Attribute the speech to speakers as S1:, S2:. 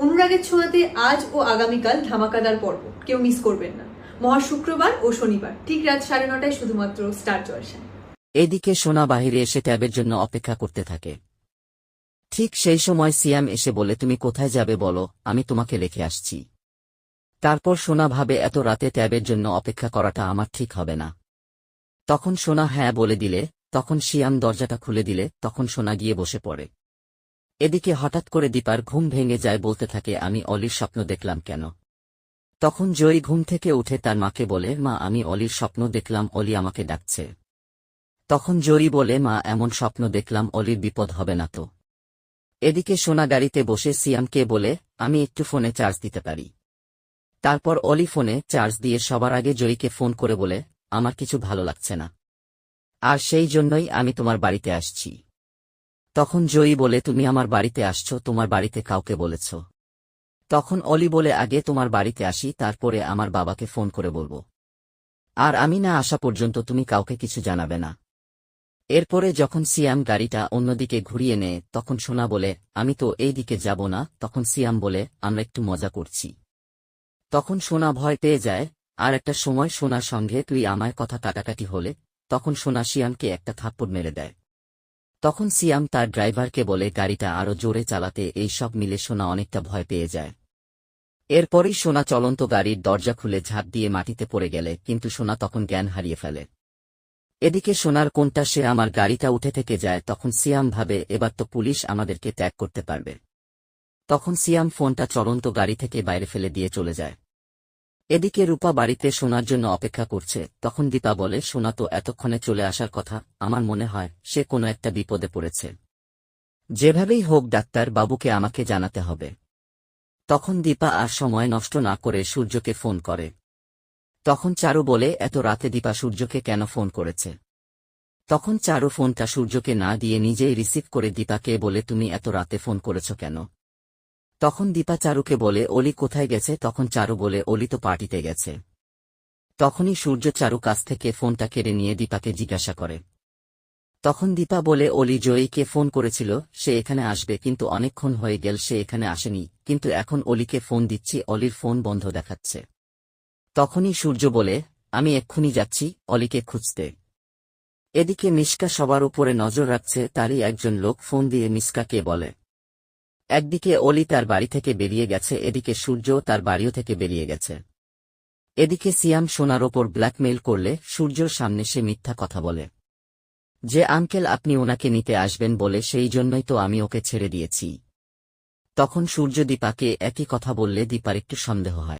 S1: অনুরাগের ছোঁয়াতে আজ ও আগামীকাল ধামাকাদার পর্ব, কেউ মিস করবেন না। মহা শুক্রবার ও শনিবার ঠিক রাত 9:30 শুধুমাত্র স্টার জলসায়।
S2: এদিকে সোনা বাহিরে এসে ট্যাবের জন্য অপেক্ষা করতে থাকে। ঠিক সেই সময় সিয়াম এসে বলে, তুমি কোথায় যাবে বলো, আমি তোমাকে রেখে আসছি। তারপর সোনা ভাবে, এত রাতে ট্যাবের জন্য অপেক্ষা করাটা আমার ঠিক হবে না। তখন সোনা হ্যাঁ বলে দিলে, তখন সিয়াম দরজাটা খুলে দিলে, তখন সোনা গিয়ে বসে পড়ে। এদিকে হঠাৎ করে দীপার ঘুম ভেঙে যায়, বলতে থাকে, আমি অলির স্বপ্ন দেখলাম কেন? তখন জয়ী ঘুম থেকে উঠে তার মাকে বলে, মা আমি অলির স্বপ্ন দেখলাম, অলি আমাকে ডাকছে। তখন জয়ী বলে, মা এমন স্বপ্ন দেখলাম, অলির বিপদ হবে না তো? এদিকে সোনা গাড়িতে বসে সিয়ামকে বলে, আমি একটু ফোনে চার্জ দিতে পারি। তারপর অলি ফোনে চার্জ দিয়ে সবার আগে জয়ীকে ফোন করে বলে, আমার কিছু ভালো লাগছে না, আর সেই জন্যই আমি তোমার বাড়িতে আসছি। তখন জয়ী বলে, তুমি আমার বাড়িতে আসছো, তোমার বাড়িতে কাউকে বলেছ? তখন অলি বলে, আগে তোমার বাড়িতে আসি, তারপরে আমার বাবাকে ফোন করে বলবো, আর আমি না আসা পর্যন্ত তুমি কাউকে কিছু জানাবে না। এরপরে যখন সিয়াম গাড়িটা অন্যদিকে ঘুরিয়ে নেয়, তখন সোনা বলে, আমি তো এই দিকে যাব না। তখন সিয়াম বলে, আমরা একটু মজা করছি। তখন সোনা ভয় পেয়ে যায়, আর একটা সময় সোনার সঙ্গে তুই আমায় কথা কাটাকাটি হলে, তখন সোনা সিয়ামকে একটা থাপ্পড় মেরে দেয়। তখন সিয়াম তার ড্রাইভারকে বলে গাড়িটা আরো জোরে চালাতে। এই সব মিলে সোনা অনেকটা ভয় পেয়ে যায়। এরপরই সোনা চলন্ত গাড়ির দরজা খুলে ঝাঁপ দিয়ে মাটিতে পড়ে গেলে, কিন্তু সোনা তখন জ্ঞান হারিয়ে ফেলে। এদিকে সোনার কোনটা সে আমার গাড়িটা উঠে থেকে যায়। তখন সিয়াম ভাবে, এবার তো পুলিশ আমাদেরকে ট্যাগ করতে পারবে। তখন সিয়াম ফোনটা চলন্ত গাড়ি থেকে বাইরে ফেলে দিয়ে চলে যায়। এদিকে রূপা বাড়িতে সোনার জন্য অপেক্ষা করছে। তখন দীপা বলে, সোনা তো এতক্ষণে চলে আসার কথা, আমার মনে হয় সে কোনো একটা বিপদে পড়েছে। যেভাবেই হোক ডাক্তার বাবুকে আমাকে জানাতে হবে। তখন দীপা আর সময় নষ্ট না করে সূর্যকে ফোন করে। তখন চারু বলে, এত রাতে দীপা সূর্যকে কেন ফোন করেছে? তখন চারু ফোনটা সূর্যকে না দিয়ে নিজেই রিসিভ করে দীপাকে বলে, তুমি এত রাতে ফোন করেছ কেন? তখন দীপা চারুকে বলে, অলি কোথায় গেছে? তখন চারু বলে, অলি তো পার্টিতে গেছে। তখনই সূর্য চারু কাছ থেকে ফোনটা কেড়ে নিয়ে দীপাকে জিজ্ঞাসা করে। তখন দীপা বলে, অলি জয়ীকে ফোন করেছিল, সে এখানে আসবে, কিন্তু অনেকক্ষণ হয়ে গেল সে এখানে আসেনি, কিন্তু এখন অলিকে ফোন দিচ্ছি, অলির ফোন বন্ধ দেখাচ্ছে। তখনই সূর্য বলে, আমি এক্ষুনি যাচ্ছি অলিকে খুঁজতে। এদিকে মিশকা সবার উপরে নজর রাখছে, তারই একজন লোক ফোন দিয়ে মিশকাকে বলে। একদিকে অলি তার বাড়ি থেকে বেরিয়ে গেছে, এদিকে সূর্য তার বাড়িও থেকে বেরিয়ে গেছে। এদিকে সিয়াম সোনার ওপর ব্ল্যাকমেইল করলে সূর্যর সামনে সে মিথ্যা কথা বলে যে আঙ্কেল আপনি ওনাকে নিতে আসবেন বলে, সেই জন্যই তো আমি ওকে ছেড়ে দিয়েছি। তখন সূর্য দীপাকে একই কথা বললে দীপার একটু সন্দেহ হয়।